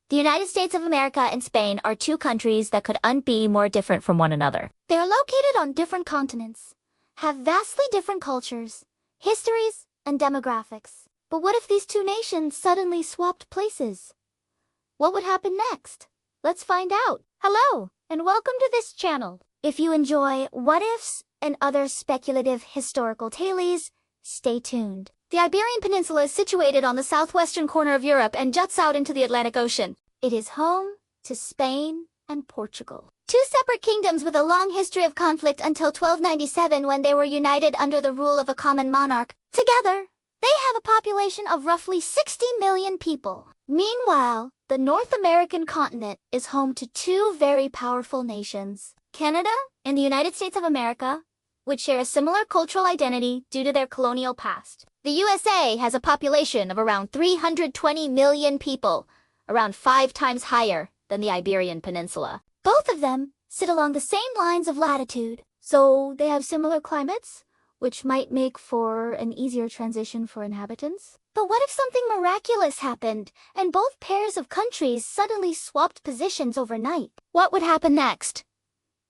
The United States of America and Spain are two countries that couldn't be more different from one another. They are located on different continents, have vastly different cultures, histories, and demographics. But what if these two nations suddenly swapped places? What would happen next? Let's find out. Hello, and welcome to this channel. If you enjoy what-ifs and other speculative historical tales, stay tuned. The Iberian Peninsula is situated on the southwestern corner of Europe and juts out into the Atlantic Ocean. It is home to Spain and Portugal, two separate kingdoms with a long history of conflict until 1297, when they were united under the rule of a common monarch. Together, they have a population of roughly 60 million people. Meanwhile, the North American continent is home to two very powerful nations, Canada and the United States of America, which share a similar cultural identity due to their colonial past. The USA has a population of around 320 million people, around 5 times higher than the Iberian Peninsula. Both of them sit along the same lines of latitude, so they have similar climates, which might make for an easier transition for inhabitants. But what if something miraculous happened and both pairs of countries suddenly swapped positions overnight? What would happen next?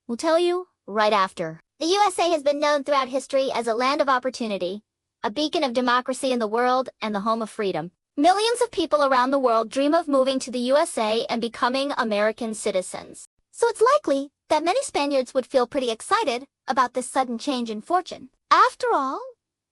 We'll tell you right after. The USA has been known throughout history as a land of opportunity, a beacon of democracy in the world, and the home of freedom. Millions of people around the world dream of moving to the USA and becoming American citizens. So it's likely that many Spaniards would feel pretty excited about this sudden change in fortune. After all,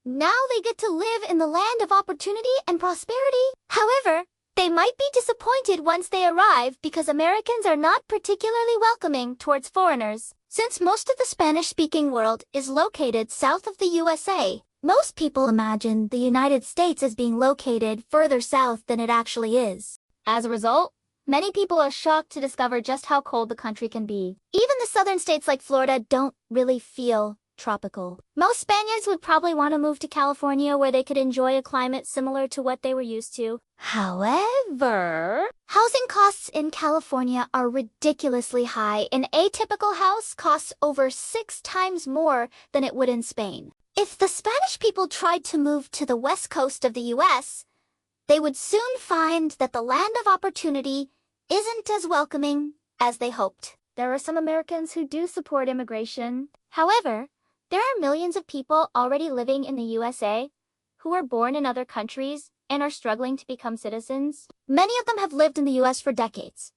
now they get to live in the land of opportunity and prosperity. However, they might be disappointed once they arrive because Americans are not particularly welcoming towards foreigners. Since most of the Spanish-speaking world is located south of the USA, most people imagine the United States as being located further south than it actually is. As a result, many people are shocked to discover just how cold the country can be. Even the southern states like Florida don't really feel tropical. Most Spaniards would probably want to move to California, where they could enjoy a climate similar to what they were used to. However, housing costs in California are ridiculously high. An atypical house costs over 6 times more than it would in Spain. If the Spanish people tried to move to the west coast of the US, they would soon find that the land of opportunity isn't as welcoming as they hoped. There are some Americans who do support immigration. However, there are millions of people already living in the USA who were born in other countries and are struggling to become citizens. Many of them have lived in the US for decades,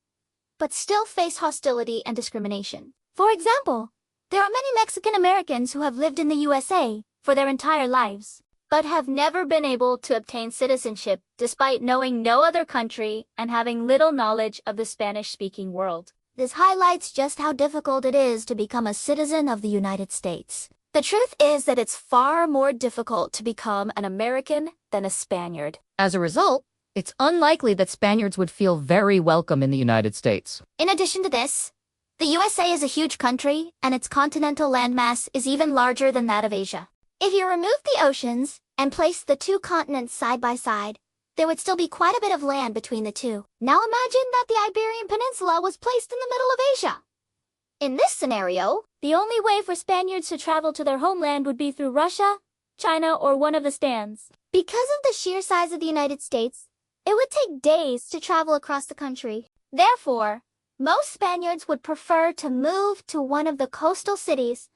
but still face hostility and discrimination. For example, there are many Mexican Americans who have lived in the USA for their entire lives, but have never been able to obtain citizenship despite knowing no other country and having little knowledge of the Spanish-speaking world. This highlights just how difficult it is to become a citizen of the United States. The truth is that it's far more difficult to become an American than a Spaniard. As a result, it's unlikely that Spaniards would feel very welcome in the United States. In addition to this, the USA is a huge country, and its continental landmass is even larger than that of Asia. If you remove the oceans and place the two continents side by side, there would still be quite a bit of land between the two. Now imagine that the Iberian Peninsula was placed in the middle of Asia. In this scenario, the only way for Spaniards to travel to their homeland would be through Russia, China, or one of the stands. Because of the sheer size of the United States, it would take days to travel across the country. Therefore, most Spaniards would prefer to move to one of the coastal cities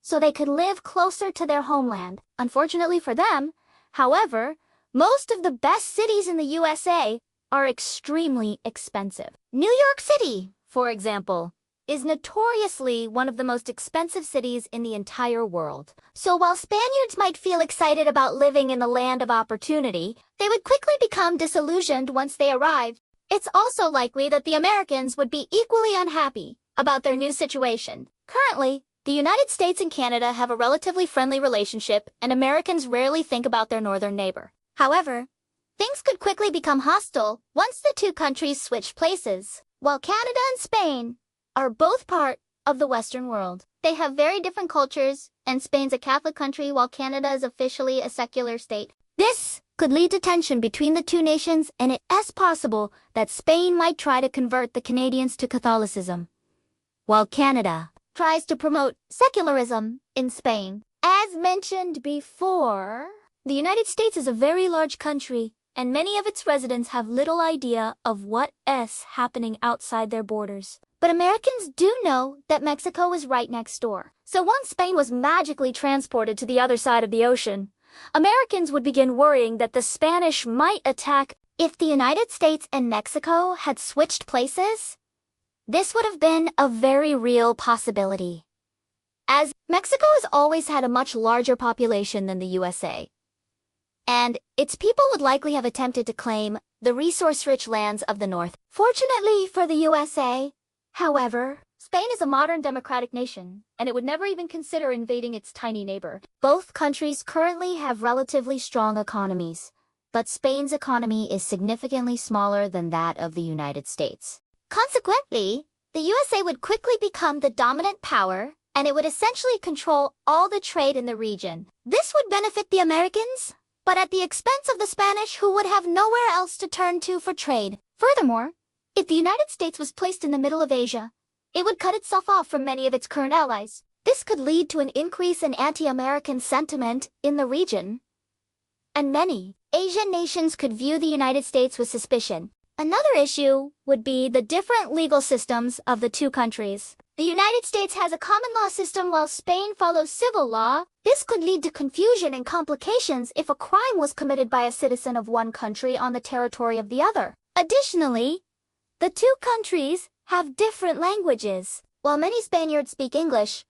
so they could live closer to their homeland. Unfortunately for them, however, most of the best cities in the USA are extremely expensive. New York City, for example, is notoriously one of the most expensive cities in the entire world. So while Spaniards might feel excited about living in the land of opportunity, they would quickly become disillusioned once they arrived. It's also likely that the Americans would be equally unhappy about their new situation. Currently, the United States and Canada have a relatively friendly relationship, and Americans rarely think about their northern neighbor. However, things could quickly become hostile once the two countries switch places. While Canada and Spain are both part of the Western world, they have very different cultures, and Spain's a Catholic country while Canada is officially a secular state. This could lead to tension between the two nations, and it is possible that Spain might try to convert the Canadians to Catholicism, while Canada tries to promote secularism in Spain. As mentioned before, the United States is a very large country and many of its residents have little idea of what's happening outside their borders. But Americans do know that Mexico is right next door. So once Spain was magically transported to the other side of the ocean, Americans would begin worrying that the Spanish might attack. If the United States and Mexico had switched places, this would have been a very real possibility, as Mexico has always had a much larger population than the USA, and its people would likely have attempted to claim the resource-rich lands of the North. Fortunately for the USA, however, Spain is a modern democratic nation, and it would never even consider invading its tiny neighbor. Both countries currently have relatively strong economies, but Spain's economy is significantly smaller than that of the United States. Consequently, the USA would quickly become the dominant power, and it would essentially control all the trade in the region. This would benefit the Americans, but at the expense of the Spanish, who would have nowhere else to turn to for trade. Furthermore, if the United States was placed in the middle of Asia, it would cut itself off from many of its current allies. This could lead to an increase in anti-American sentiment in the region, and many Asian nations could view the United States with suspicion. Another issue would be the different legal systems of the two countries. The United States has a common law system while Spain follows civil law. This could lead to confusion and complications if a crime was committed by a citizen of one country on the territory of the other. Additionally, the two countries have different languages. While many Spaniards speak English,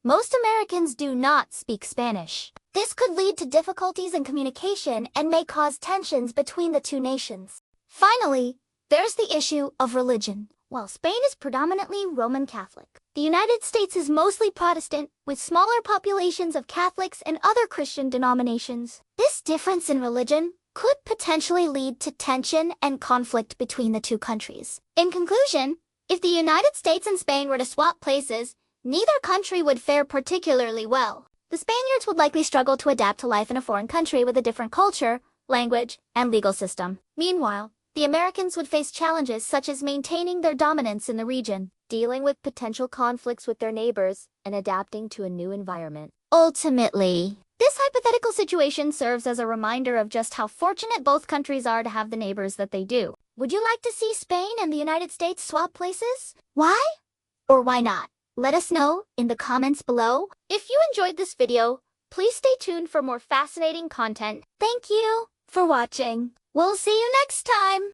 most Americans do not speak Spanish. This could lead to difficulties in communication and may cause tensions between the two nations. Finally, there's the issue of religion. While Spain is predominantly Roman Catholic, the United States is mostly Protestant, with smaller populations of Catholics and other Christian denominations. This difference in religion could potentially lead to tension and conflict between the two countries. In conclusion, if the United States and Spain were to swap places, neither country would fare particularly well. The Spaniards would likely struggle to adapt to life in a foreign country with a different culture, language, and legal system. Meanwhile, the Americans would face challenges such as maintaining their dominance in the region, dealing with potential conflicts with their neighbors, and adapting to a new environment. Ultimately, this hypothetical situation serves as a reminder of just how fortunate both countries are to have the neighbors that they do. Would you like to see Spain and the United States swap places? Why? Or why not? Let us know in the comments below. If you enjoyed this video, please stay tuned for more fascinating content. Thank you for watching. We'll see you next time.